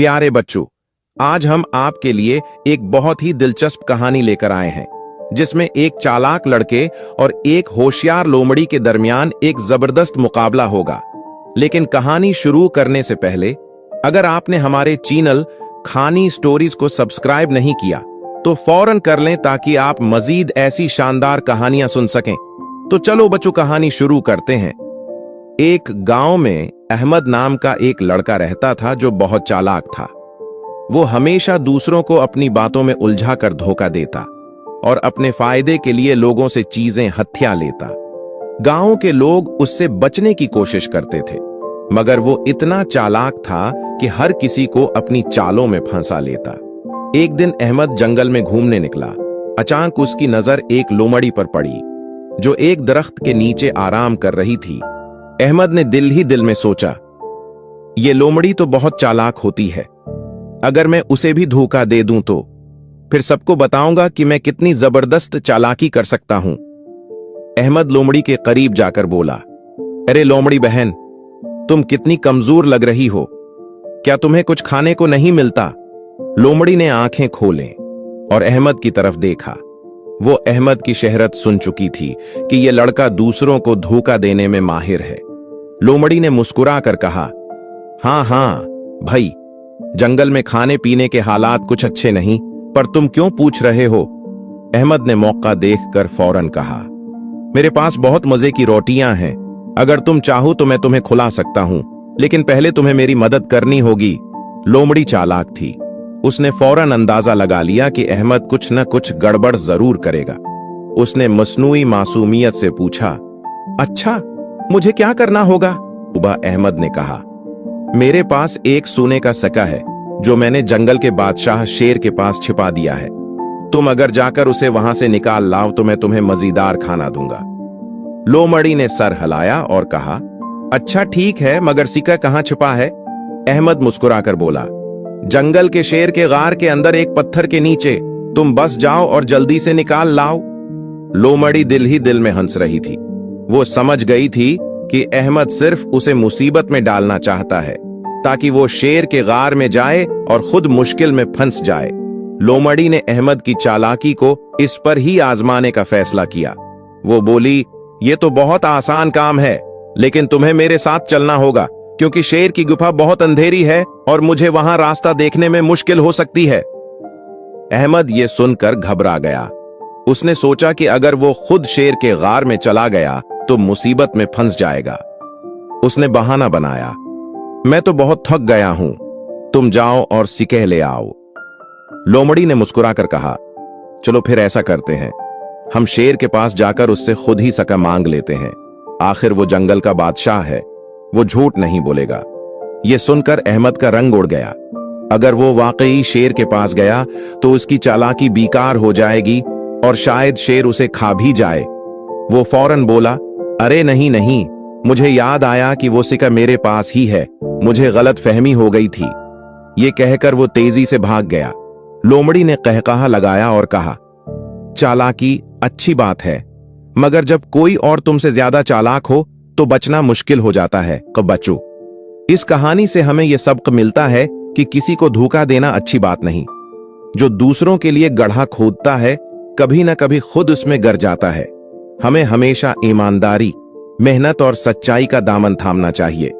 प्यारे बच्चों, आज हम आपके लिए एक बहुत ही दिलचस्प कहानी लेकर आए हैं जिसमें एक चालाक लड़के और एक होशियार लोमड़ी के दरमियान एक जबरदस्त मुकाबला होगा। लेकिन कहानी शुरू करने से पहले अगर आपने हमारे चैनल खानी स्टोरीज को सब्सक्राइब नहीं किया तो फौरन कर लें ताकि आप मजीद ऐसी शानदार कहानियां सुन सकें। तो चलो बच्चों, कहानी शुरू करते हैं। एक गांव में अहमद नाम का एक लड़का रहता था जो बहुत चालाक था। वो हमेशा दूसरों को अपनी बातों में उलझा कर धोखा देता और अपने फायदे के लिए लोगों से चीजें हथिया लेता। गांव के लोग उससे बचने की कोशिश करते थे, मगर वो इतना चालाक था कि हर किसी को अपनी चालों में फंसा लेता। एक दिन अहमद जंगल में घूमने निकला। अचानक उसकी नजर एक लोमड़ी पर पड़ी जो एक दरख्त के नीचे आराम कर रही थी। अहमद ने दिल ही दिल में सोचा, ये लोमड़ी तो बहुत चालाक होती है। अगर मैं उसे भी धोखा दे दूं तो फिर सबको बताऊंगा कि मैं कितनी जबरदस्त चालाकी कर सकता हूं। अहमद लोमड़ी के करीब जाकर बोला, अरे लोमड़ी बहन, तुम कितनी कमजोर लग रही हो। क्या तुम्हें कुछ खाने को नहीं मिलता? लोमड़ी ने आंखें खोलें और अहमद की तरफ देखा। वो अहमद की शहरत सुन चुकी थी कि यह लड़का दूसरों को धोखा देने में माहिर है। लोमड़ी ने मुस्कुरा कर कहा, हाँ भाई, जंगल में खाने पीने के हालात कुछ अच्छे नहीं, पर तुम क्यों पूछ रहे हो? अहमद ने मौका देखकर फौरन कहा, मेरे पास बहुत मजे की रोटियां हैं। अगर तुम चाहो तो मैं तुम्हें खुला सकता हूं, लेकिन पहले तुम्हें मेरी मदद करनी होगी। लोमड़ी चालाक थी। उसने फौरन अंदाजा लगा लिया कि अहमद कुछ न कुछ गड़बड़ जरूर करेगा। उसने मसनूई मासूमियत से पूछा, अच्छा, मुझे क्या करना होगा? सुबह अहमद ने कहा, मेरे पास एक सोने का सिक्का है जो मैंने जंगल के बादशाह शेर के पास छिपा दिया है। तुम अगर जाकर उसे वहां से निकाल लाओ तो मैं तुम्हें मजेदार खाना दूंगा। लोमड़ी ने सर हिलाया और कहा, अच्छा ठीक है, मगर सिक्का कहां छुपा है? अहमद मुस्कुराकर बोला, जंगल के शेर के गार के अंदर एक पत्थर के नीचे। तुम बस जाओ और जल्दी से निकाल लाओ। लोमड़ी दिल ही दिल में हंस रही थी। वो समझ गई थी कि अहमद सिर्फ उसे मुसीबत में डालना चाहता है ताकि वो शेर के गार में जाए और खुद मुश्किल में फंस जाए। लोमड़ी ने अहमद की चालाकी को इस पर ही आजमाने का फैसला किया। वो बोली, ये तो बहुत आसान काम है, लेकिन तुम्हें मेरे साथ चलना होगा क्योंकि शेर की गुफा बहुत अंधेरी है और मुझे वहां रास्ता देखने में मुश्किल हो सकती है। अहमद ये सुनकर घबरा गया। उसने सोचा कि अगर वो खुद शेर के गार में चला गया तो मुसीबत में फंस जाएगा। उसने बहाना बनाया, मैं तो बहुत थक गया हूं, तुम जाओ और सिक्के ले आओ। लोमड़ी ने मुस्कुराकर कहा, चलो फिर ऐसा करते हैं, हम शेर के पास जाकर उससे खुद ही सिक्का मांग लेते हैं। आखिर वो जंगल का बादशाह है, वो झूठ नहीं बोलेगा। यह सुनकर अहमद का रंग उड़ गया। अगर वो वाकई शेर के पास गया तो उसकी चालाकी बेकार हो जाएगी और शायद शेर उसे खा भी जाए। वो फौरन बोला, अरे नहीं, मुझे याद आया कि वो सिक्का मेरे पास ही है, मुझे गलत फहमी हो गई थी। ये कहकर वो तेजी से भाग गया। लोमड़ी ने कहकहा लगाया और कहा, चालाकी अच्छी बात है, मगर जब कोई और तुमसे ज्यादा चालाक हो तो बचना मुश्किल हो जाता है। बच्चों, इस कहानी से हमें यह सबक मिलता है कि किसी को धोखा देना अच्छी बात नहीं। जो दूसरों के लिए गड्ढा खोदता है कभी ना कभी खुद उसमें गिर जाता है। हमें हमेशा ईमानदारी, मेहनत और सच्चाई का दामन थामना चाहिए।